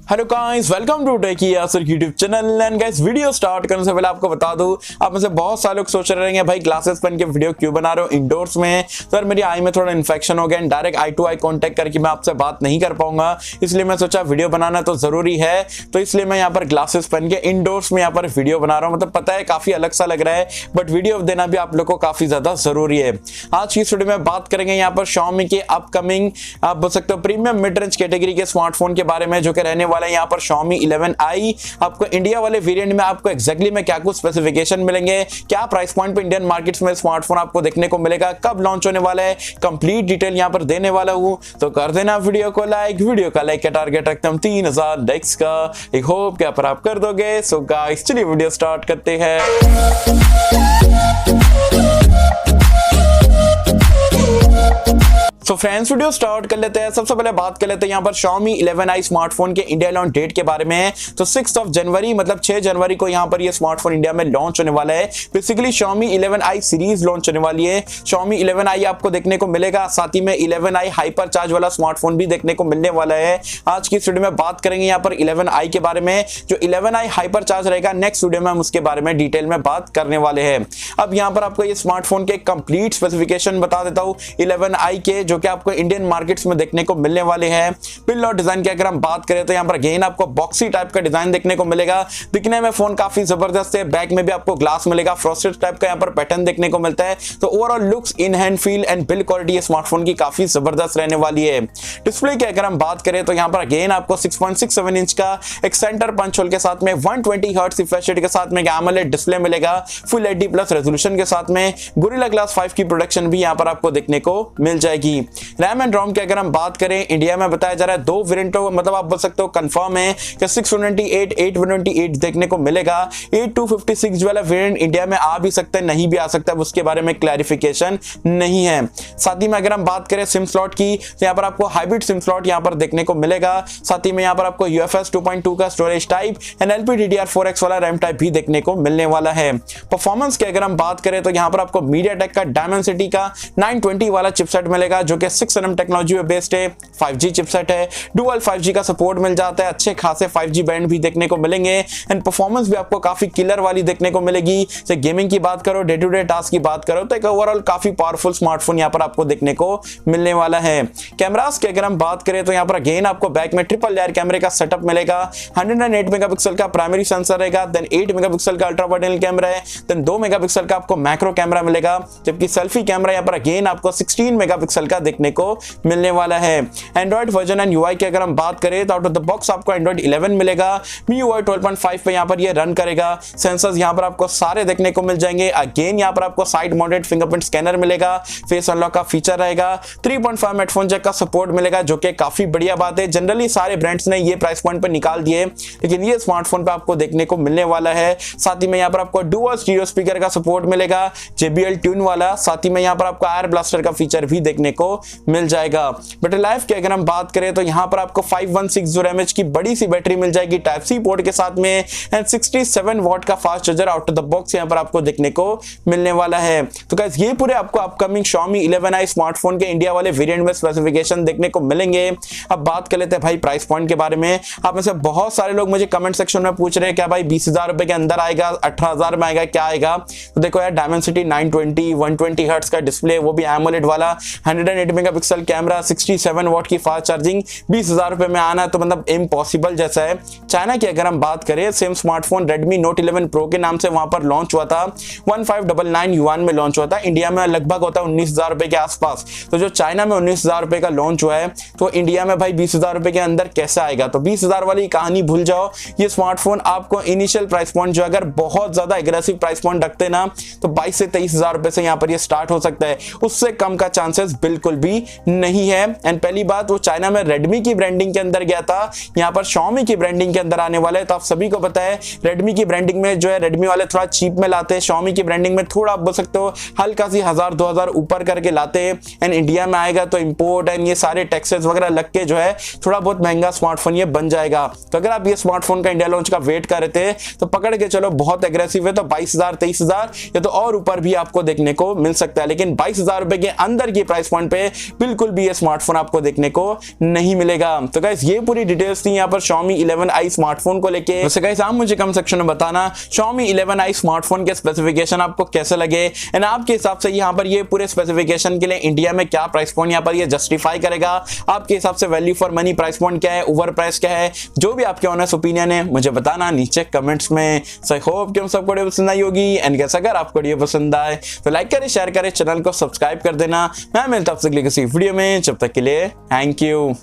Hello guys, welcome to techie Yasar YouTube channel. And guys, video start करने से पहले आपको बता दूं, आप में से बहुत सारे लोग सोच रहे हैं भाई ग्लासेस पहन के वीडियो क्यों बना रहे हो इंडोर्स में। सर मेरी आई में थोड़ा इन्फेक्शन हो गया, direct eye to eye contact करके मैं आपसे बात नहीं कर पाऊंगा, इसलिए मैं सोचा वीडियो बनाना तो जरूरी है, तो इसलिए मैं यहाँ पर ग्लासेस पहन के इंडोर्स में यहाँ पर वीडियो बना रहा हूँ। मतलब पता है काफी अलग सा लग रहा है, बट वीडियो देना भी आप लोग को काफी ज्यादा जरूरी है। आज की इस वीडियो में बात करेंगे यहाँ पर Xiaomi के अपकमिंग, आप बोल सकते हो प्रीमियम मिड रेंज कैटेगरी के स्मार्टफोन के बारे में, जो कि रहने वाला है यहाँ पर Xiaomi 11i। आपको इंडिया वाले वेरिएंट में आपको एक्जैक्टली में क्या कुछ स्पेसिफिकेशन मिलेंगे, क्या प्राइस पॉइंट पे इंडियन मार्केट्स में स्मार्टफोन आपको देखने को मिलेगा, कब लॉन्च होने वाला है, कंप्लीट डिटेल यहां पर देने वाला हूं। तो कर देना वीडियो को लाइक। वीडियो का लाइक का टारगेट रखते हम 3000 लाइक्स का। आई होप कि आप कर दोगे। सो गाइस, चलिए वीडियो स्टार्ट करते हैं। तो फ्रेंड्स, वीडियो स्टार्ट कर लेते हैं। सबसे पहले बात कर लेते हैं यहाँ पर Xiaomi 11i स्मार्टफोन के इंडिया लॉन्च डेट के बारे में। तो 6 जनवरी मतलब 6 जनवरी को यहाँ पर ये स्मार्टफोन इंडिया में लॉन्च होने वाला है। Basically Xiaomi 11i series launch होने वाली है। Xiaomi 11i आपको देखने को मिलेगा, साथ ही में 11i हाइपर चार्ज वाला स्मार्टफोन भी देखने को मिलने वाला है। आज की वीडियो में बात करेंगे यहाँ पर 11i के बारे में। जो 11i हाइपर चार्ज रहेगा, नेक्स्ट वीडियो में हम उसके बारे में डिटेल में बात करने वाले हैं। अब यहाँ पर आपको ये स्मार्टफोन के कंप्लीट स्पेसिफिकेशन बता देता हूँ 11i के, जो कि आपको इंडियन मार्केट्स में देखने को मिलने वाले हैं। पिल और डिजाइन की अगर हम बात करें तो यहाँ पर अगेन आपको बॉक्सी टाइप का डिजाइन देखने को मिलेगा। दिखने में फोन काफी जबरदस्त है। बैक में भी आपको ग्लास मिलेगा, फ्रॉस्टेड टाइप का यहाँ पर पैटर्न देखने को मिलता है। तो overall looks, in hand feel and build quality ये स्मार्टफोन की काफी जबरदस्त रहने वाली है। डिस्प्ले की अगर हम बात करें तो यहाँ पर अगेन आपको 6.67 इंच का एक सेंटर पंच होल के साथ में 120 हर्ट्ज रिफ्रेश रेट के साथ में एमोलेड डिस्प्ले मिलेगा, फुल HD प्लस रेजोल्यूशन के साथ में। गोरिल्ला ग्लास 5 की प्रोडक्शन भी यहाँ पर आपको देखने को मिल जाएगी। रैम एंड रोम की अगर हम बात करें, इंडिया में बताया जा रहा है 2 वेरिएंटों, मतलब आप बोल सकते हो कंफर्म है कि 628, 828 देखने को मिलेगा। 8256 वाला वेरिएंट इंडिया में आ भी सकता है, नहीं भी आ सकता, उसके बारे में क्लैरिफिकेशन नहीं है। साथ ही में अगर हम बात करें सिम स्लॉट की, तो यहाँ पर आपको हाइब्रिड सिम स्लॉट यहाँ पर देखने को मिलेगा। साथ ही में यहाँ पर आपको UFS 2.2 का स्टोरेज टाइप एंड LPDDR4X वाला रैम टाइप भी देखने को मिलने वाला है। परफॉर्मेंस की अगर हम बात करें तो यहाँ पर आपको MediaTek का Dimensity का 920 वाला चिपसेट मिलेगा, जो कि 6nm टेक्नोलॉजी पे बेस्ड है। 5G चिपसेट है, डुअल 5G का सपोर्ट मिल जाता है, अच्छे खासे 5G बैंड भी देखने को मिलेंगे एंड परफॉर्मेंस भी आपको काफी किलर वाली देखने को मिलेगी। चाहे गेमिंग की बात करो, डे टू डे टास्क की बात करो, तो एक ओवरऑल काफी पावरफुल स्मार्टफोन यहाँ पर आपको देखने को मिलने वाला है। कैमरास की अगर हम बात करें तो यहाँ पर अगेन आपको बैक में ट्रिपल लेयर कैमरे का सेटअप मिलेगा। 108 मेगापिक्सल का प्राइमरी सेंसर रहेगा, देन 8 मेगापिक्सल का अल्ट्रा वाइड एंगल कैमरा है, देन 2 मेगापिक्सल का आपको मैक्रो कैमरा मिलेगा, जबकि सेल्फी कैमरा यहाँ पर अगेन आपको 16 मेगापिक्सल का देखने को मिलने वाला है। एंड्रॉइड वर्जन एंड UI की अगर हम बात करें तो आउट ऑफ द बॉक्स आपको एंड्रॉइड 11 मिलेगा। MIUI 12.5 पे यहाँ पर ये रन करेगा। सेंसर्स यहाँ पर आपको सारे देखने को मिल जाएंगे। अगेन यहाँ पर आपको साइड माउंटेड फिंगरप्रिंट स्कैनर मिलेगा, फेस अनलॉक का फीचर रहेगा, 3.5 हेडफोन जैक का सपोर्ट मिलेगा, जो कि काफी बढ़िया बात है। जनरली सारे ब्रांड्स ने ये प्राइस पॉइंट पे निकाल दिए, लेकिन ये स्मार्टफोन पे आपको देखने को मिलने वाला है। साथ ही में यहाँ पर आपको डुअल स्टीरियो स्पीकर का सपोर्ट मिलेगा, JBL ट्यून वाला। साथ ही में यहाँ पर आपको एयर ब्लास्टर का फीचर भी देखने को मिल जाएगा। बैटरी लाइफ की अगर हम बात करें तो यहाँ पर आपको 5160 mAh की बड़ी सी बैटरी मिल जाएगी टाइप सी पोर्ट के साथ में एंड 67 वॉट का fast charger out of the box यहाँ पर आपको देखने को मिलने वाला है। तो गाइस, ये पूरे आपको अपकमिंग Xiaomi 11i स्मार्टफोन के इंडिया वाले वेरिएंट में स्पेसिफिकेशन देखने को मिलेंगे। अब बात कर लेते हैं भाई प्राइस पॉइंट के बारे में। आप में से बहुत सारे लोग मुझे कमेंट सेक्शन में पूछ रहे हैं क्या भाई 20,000 रुपए के अंदर आएगा, 18,000 में आएगा, क्या आएगा? तो देखो यार, Dimensity 920 120 हर्ट्ज का डिस्प्ले, वो भी एमोलेड वाला, 108 मेगापिक्सल कैमरा, 67 वॉट की फास्ट चार्जिंग, 20,000 रुपए में आना तो मतलब इम्पॉसिबल जैसा है। चाइना की अगर हम बात करें, same smartphone Redmi Note 11 Pro के नाम से वहां पर लॉन्च हुआ था, 1599 युआन में लॉन्च हुआ था। इंडिया में लगभग होता है 19,000 रुपए के आसपास। तो जो चाइना में 19,000 रुपए का लॉन्च हुआ है, तो इंडिया में भाई 20,000 रुपए के अंदर कैसे आएगा? तो 20,000 वाली कहानी भूल जाओ। ये स्मार्टफोन आपको इनिशियल प्राइस पॉइंट जो अगर बहुत ज्यादा एग्रेसिव प्राइस पॉइंट रखते ना, तो 22 से 23,000 रुपए से यहाँ पर ये स्टार्ट हो सकता है। उससे कम का चांसेस बिल्कुल भी नहीं है। एंड पहली बात, वो चाइना में Redmi की ब्रांडिंग के अंदर गया था, यहाँ पर Xiaomi की ब्रांडिंग के अंदर आने वाला है। तो आप सभी को पता है Redmi की ब्रांडिंग में जो है Redmi वाले थोड़ा चीप में लाते हैं, Xiaomi की ब्रांडिंग में थोड़ा आप बोल सकते हो हल्का सी 1000-2000 ऊपर करके लाते हैं। एंड इंडिया में आएगा तो इंपोर्ट एंड ये सारे टैक्सेस वगैरह लग के जो है थोड़ा बहुत महंगा स्मार्टफोन ये बन जाएगा। तो अगर आप ये स्मार्टफोन का इंडिया लॉन्च का वेट कर रहे थे तो पकड़ के चलो, बहुत एग्रेसिव है तो 22,000 23,000 या तो और ऊपर भी आपको देखने को मिल सकता है। लेकिन 22,000 रुपए के अंदर की प्राइस पॉइंट पे पे बिल्कुल भी ये स्मार्टफोन आपको देखने को नहीं मिलेगा। तो गाइस ये पूरी डिटेल्स थी यहाँ पर Xiaomi 11i स्मार्टफोन को लेके। वैसे गाइस आप मुझे कमेंट सेक्शन में बताना Xiaomi 11i स्मार्टफोन के स्पेसिफिकेशन आपको कैसे लगे एंड आपके हिसाब से यहाँ पर ये पूरे स्पेसिफिकेशन के लिए इंडिया में क्या प्राइस पॉइंट यहाँ पर ये जस्टिफाई करेगा। आपके हिसाब से value for money price point क्या है, ओवर प्राइस क्या है, जो भी आपके ऑनेस्ट ओपिनियन है मुझे बताना नीचे कमेंट्स में। सो आई होप कि हम सबको वीडियो पसंद आई होगी एंड कैसा अगर आपको वीडियो पसंद आए तो लाइक करें, शेयर करें, चैनल को सब्सक्राइब कर देना। मैं मिलता हूं आपसे किसी वीडियो में, जब तक के लिए थैंक यू।